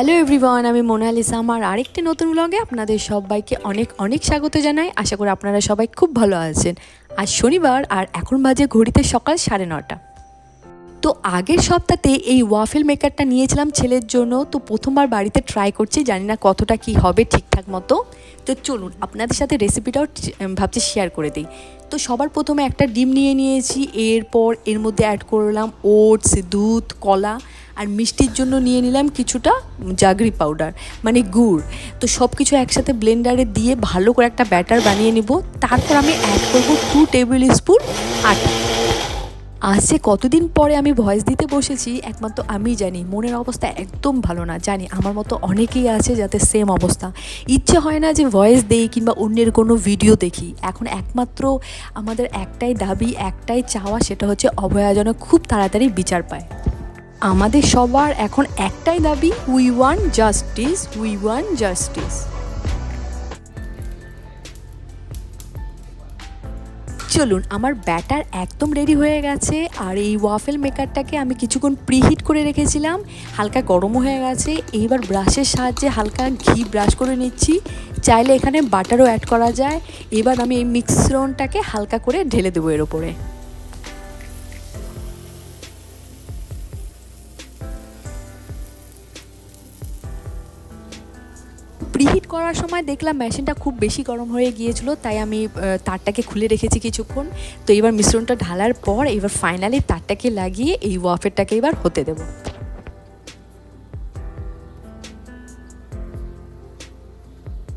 Hello everyone, আমি Mona Lisa. আমার আরেকটি নতুন ব্লগে আপনাদের সবাইকে অনেক অনেক স্বাগত জানাই। আশা করি আপনারা সবাই খুব ভালো আছেন। আজ শনিবার আর এখন বাজে ঘড়িতে সকাল 9:30। তো আগের সপ্তাহে এই ওয়াফেল মেকারটা নিয়েছিলাম ছেলের জন্য। তো প্রথমবার বাড়িতে ট্রাই করছি, জানি না কতটা কি হবে ঠিকঠাক মতো। তো চলুন আপনাদের সাথে রেসিপিটাও ভাবছি শেয়ার করে দিই। তো সবার প্রথমে একটা ডিম নিয়ে নিয়েছি, এরপর এর মধ্যে অ্যাড করলাম ওটস, দুধ, কলা, আর মিষ্টির জন্য নিয়ে নিলাম কিছুটা জাগরি পাউডার মানে গুড়। তো সব কিছু একসাথে ব্লেন্ডারে দিয়ে ভালো করে একটা ব্যাটার বানিয়ে নিব। তারপর আমি অ্যাড করব 2 টেবিল স্পুন আটা। আজ যে কতদিন পরে আমি ভয়েস দিতে বসেছি একমাত্র আমিই জানি। মনের অবস্থা একদম ভালো না, জানি আমার মতো অনেকেই আছে যাতে সেম অবস্থা। ইচ্ছে হয় না যে ভয়েস দেই কিংবা অন্যের কোনো ভিডিও দেখি। এখন একমাত্র আমাদের একটাই দাবি, একটাই চাওয়া, সেটা হচ্ছে অভয়া যেন খুব তাড়াতাড়ি বিচার পায়। আমাদের সবার এখন একটাই দাবি, we want justice, we want justice. চলুন, আমার ব্যাটার একদম রেডি হয়ে গেছে। আর এই ওয়াফেল মেকারটাকে আমি কিছুক্ষণ প্রিহিট করে রেখেছিলাম, হালকা গরমও হয়ে গেছে। এইবার ব্রাশের সাহায্যে হালকা ঘি ব্রাশ করে নিচ্ছি। চাইলে এখানে বাটারও অ্যাড করা যায়। এবার আমি এই মিশ্রণটাকে হালকা করে ঢেলে দেবো এর ওপরে। প্রিহিট করার সময় দেখলাম মেশিনটা খুব বেশি গরম হয়ে গিয়েছিল, তাই আমি তারটাকে খুলে রেখেছি কিছুক্ষণ। তো এবার মিশ্রণটা ঢালার পর এবার ফাইনালি তারটাকে লাগিয়ে এই ওয়াফেরটাকে এবার হতে দেবো।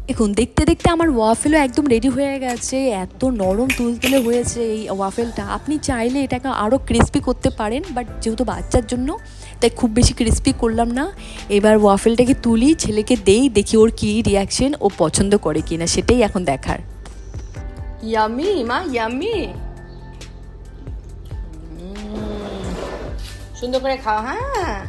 দেখুন, দেখতে দেখতে আমার ওয়াফেলও একদম রেডি হয়ে গেছে। এত নরম তুলতুলে হয়েছে এই ওয়াফেলটা। আপনি চাইলে এটাকে আরও ক্রিস্পি করতে পারেন, বাট যেহেতু বাচ্চার জন্য তাই খুব বেশি ক্রিস্পি করলাম না। এবার ওয়াফেলটাকে তুলি, ছেলেকে দেই, দেখি ওর কী রিয়াকশন, ও পছন্দ করে কি না সেটাই এখন দেখার। ইয়ামি মা, ইয়ামি। সুন্দর করে খাও। হ্যাঁ,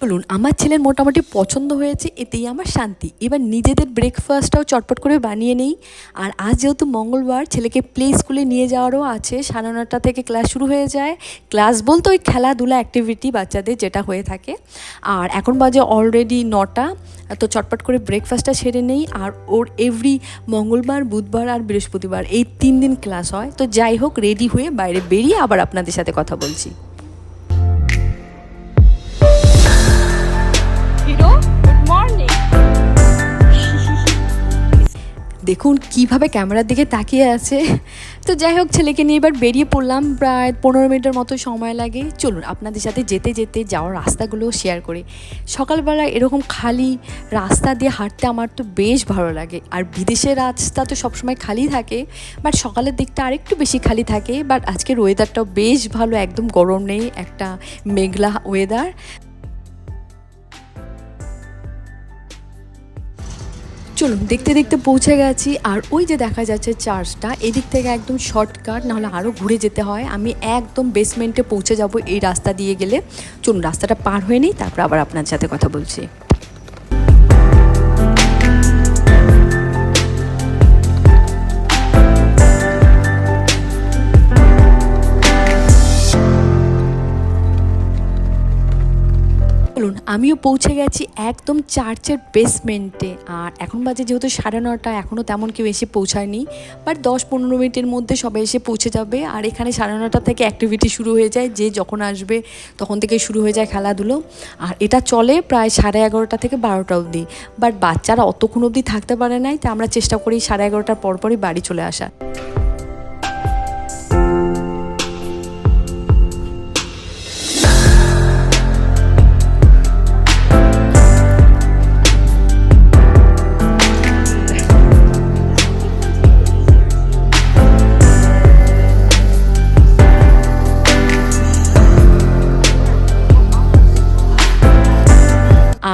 বলুন, আমার ছেলের মোটামুটি পছন্দ হয়েছে, এতেই আমার শান্তি। এবার নিজেদের ব্রেকফাস্টটাও চটপট করে বানিয়ে নেই। আর আজ যেহেতু মঙ্গলবার, ছেলেকে প্লে স্কুলে নিয়ে যাওয়ারও আছে। 9:30 থেকে ক্লাস শুরু হয়ে যায়। ক্লাস বলতে ওই খেলাধুলা অ্যাক্টিভিটি বাচ্চাদের যেটা হয়ে থাকে। আর এখন বাজে অলরেডি 9টা। তো চটপট করে ব্রেকফাস্টটা সেরে নেই। আর ওর এভরি মঙ্গলবার, বুধবার আর বৃহস্পতিবার এই 3 দিন ক্লাস হয়। তো যাই হোক, রেডি হয়ে বাইরে বেরিয়ে আবার আপনাদের সাথে কথা বলছি। দেখুন কিভাবে ক্যামেরার দিকে তাকিয়ে আছে। তো যাই হোক, ছেলেকে নিয়ে এবার বেরিয়ে পড়লাম। প্রায় 15 মিনিটের মতো সময় লাগে। চলুন আপনাদের সাথে যেতে যেতে যাওয়ার রাস্তাগুলো শেয়ার করি। সকালবেলা এরকম খালি রাস্তা দিয়ে হাঁটতে আমার তো বেশ ভালো লাগে। আর বিদেশের রাস্তা তো সবসময় খালি থাকে, বাট সকালের দিকটা আরেকটু বেশি খালি থাকে। বাট আজকের ওয়েদারটাও বেশ ভালো, একদম গরম নেই, একটা মেঘলা ওয়েদার। চলুন, দেখতে দেখতে পৌঁছে গেছি। আর ওই যে দেখা যাচ্ছে চার্চটা, এদিক থেকে একদম শর্টকাট, নাহলে আরও ঘুরে যেতে হয়। আমি একদম বেসমেন্টে পৌঁছে যাব এই রাস্তা দিয়ে গেলে। চলুন রাস্তাটা পার হয়ে নিই, তারপর আবার আপনার সাথে কথা বলছি। আমিও পৌঁছে গেছি একদম চার্চের বেসমেন্টে। আর এখন বাজে যেহেতু 9:30, এখনও তেমন কেউ এসে পৌঁছায়নি। বাট 10-15 মিনিটের মধ্যে সবাই এসে পৌঁছে যাবে। আর এখানে 9:30 থেকে অ্যাক্টিভিটি শুরু হয়ে যায়, যে যখন আসবে তখন থেকে শুরু হয়ে যায় খেলাধুলো। আর এটা চলে প্রায় 11:30 থেকে 12টা অবধি। বাট বাচ্চারা অতক্ষণ অবধি থাকতে পারে নাই, তাই আমরা চেষ্টা করি 11:30টার পরপরই বাড়ি চলে আসা।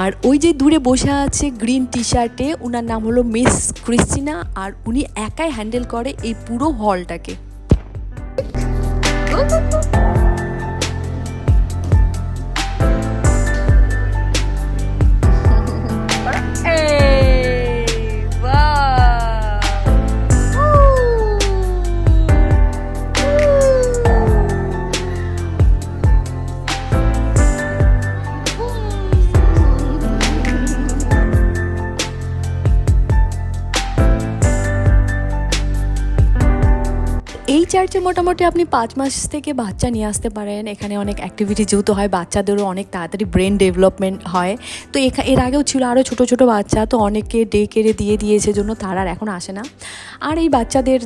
আর ওই যে দূরে বসে আছে গ্রিন টি শার্টে, ওনার নাম হলো মিস ক্রিস্টিনা। আর উনি একাই হ্যান্ডেল করে এই পুরো হলটাকে। মোটামুটি আপনি 5 মাস থেকে বাচ্চা নিয়ে আসতে পারেন। এখানে অনেক অ্যাক্টিভিটি যেহেতু হয়, বাচ্চাদেরও অনেক তাড়াতাড়ি ব্রেন ডেভেলপমেন্ট হয়। তো এর আগেও ছিল আরও ছোটো ছোটো বাচ্চা, তো অনেকে ডে কেড়ে দিয়ে দিয়েছে জন্য তারা আর এখন আসে না। আর এই বাচ্চাদের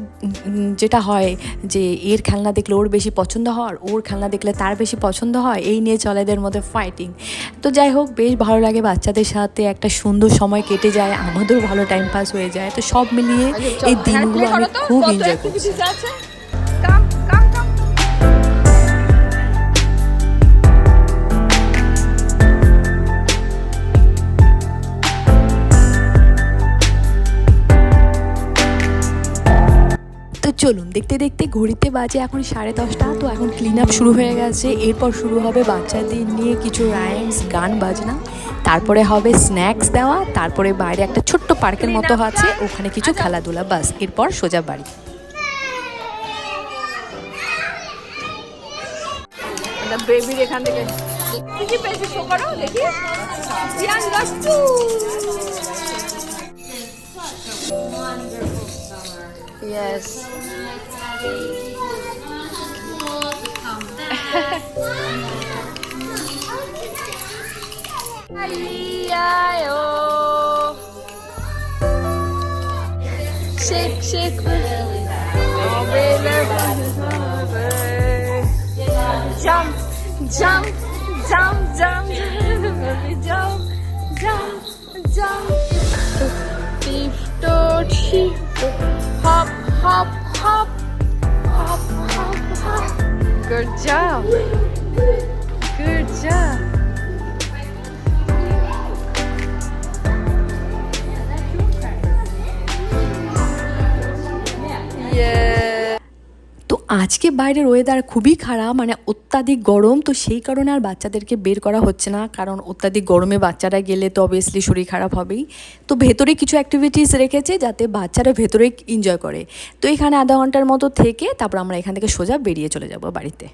যেটা হয় যে এর খেলনা দেখলে ওর বেশি পছন্দ হয়, ওর খেলনা দেখলে তার বেশি পছন্দ হয়, এই নিয়ে চলে এদের মধ্যে ফাইটিং। তো যাই হোক, বেশ ভালো লাগে বাচ্চাদের সাথে, একটা সুন্দর সময় কেটে যায়, আমাদেরও ভালো টাইম পাস হয়ে যায়। তো সব মিলিয়ে এই দিনগুলো আমি খুব এনজয় করছি। তো চলুন, দেখতে দেখতে ঘড়িতে বাজে এখন 10:30। তো এখন ক্লিন আপ শুরু হয়ে গেছে। এরপর শুরু হবে বাচ্চাদের নিয়ে কিছু রাইমস, গান বাজনা, তারপরে হবে স্ন্যাক্স দেওয়া, তারপরে বাইরে একটা ছোট্ট পার্কের মতো আছে, ওখানে কিছু খেলাধুলা, বাস এরপর সোজা বাড়ি। বেবির এখান থেকে কি পেয়েছি শো করো দেখি। ইয়াং লাট্টু ইয়েস আইয়াও shake shake jump, jump, jump, jump, jump, jump, jump. Tipto, tipto, hop, hop, hop, hop, hop, hop. Good job. Good job. তো আজকে বাইরের ওয়েদার খুবই খারাপ, মানে অত্যাধিক গরম। তো সেই কারণে আর বাচ্চাদেরকে বের করা হচ্ছে না, কারণ অত্যাধিক গরমে বাচ্চারা গেলে তো অবভিয়াসলি শরীর খারাপ হবেই। তো ভেতরে কিছু অ্যাক্টিভিটিস রেখেছে যাতে বাচ্চারা ভেতরেই এনজয় করে। তো এখানে আধা ঘন্টার মতো থেকে তারপর আমরা এখান থেকে সোজা বেরিয়ে চলে যাব বাড়িতে।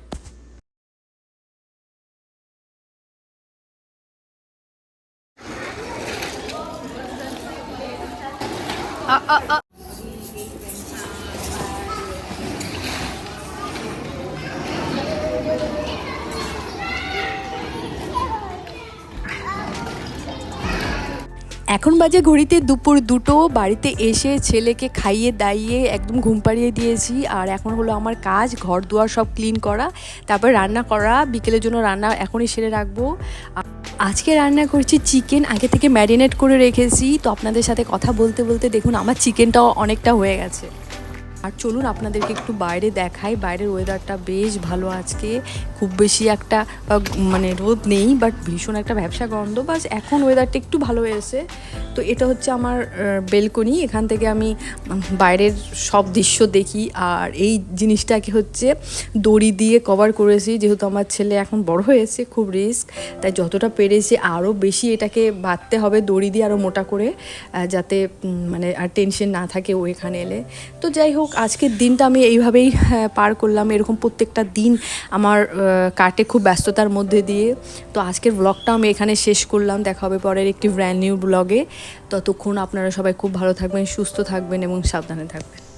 এখন বাজে ঘড়িতে দুপুর 2টো। বাড়িতে এসে ছেলেকে খাইয়ে দাইয়ে একদম ঘুম পাড়িয়ে দিয়েছি। আর এখন হলো আমার কাজ ঘর দুয়ার সব ক্লিন করা, তারপর রান্না করা, বিকেলের জন্য রান্না এখনই সেরে রাখবো। আজকে রান্না করছি চিকেন, আগে থেকে ম্যারিনেট করে রেখেছি। তো আপনাদের সাথে কথা বলতে বলতে দেখুন আমার চিকেনটাও অনেকটা হয়ে গেছে। আর চলুন আপনাদেরকে একটু বাইরে দেখাই। বাইরের ওয়েদারটা বেশ ভালো আজকে, খুব বেশি একটা মানে রোদ নেই, বাট ভীষণ একটা ব্যবসা গন্ধ। বাস এখন ওয়েদারটা একটু ভালো হয়েছে। তো এটা হচ্ছে আমার বেলকনি, এখান থেকে আমি বাইরের সব দৃশ্য দেখি। আর এই জিনিসটাকে হচ্ছে দড়ি দিয়ে কভার করেছি, যেহেতু আমার ছেলে এখন বড় হয়েছে, খুব রিস্ক, তাই যতটা পেরেছি আরও বেশি এটাকে বাঁধতে হবে দড়ি দিয়ে আরও মোটা করে, যাতে মানে আর টেনশন না থাকে ও এখানে এলে। তো যাই হোক, আজকের দিনটা আমি এইভাবেই পার করলাম। এরকম প্রত্যেকটা দিন আমার কাটে খুব ব্যস্ততার মধ্যে দিয়ে। তো আজকের ব্লগটা আমি এখানে শেষ করলাম। দেখা হবে পরের একটি ব্র্যান্ড নিউ ব্লগে। ততক্ষণ আপনারা সবাই খুব ভালো থাকবেন, সুস্থ থাকবেন এবং সাবধানে থাকবেন।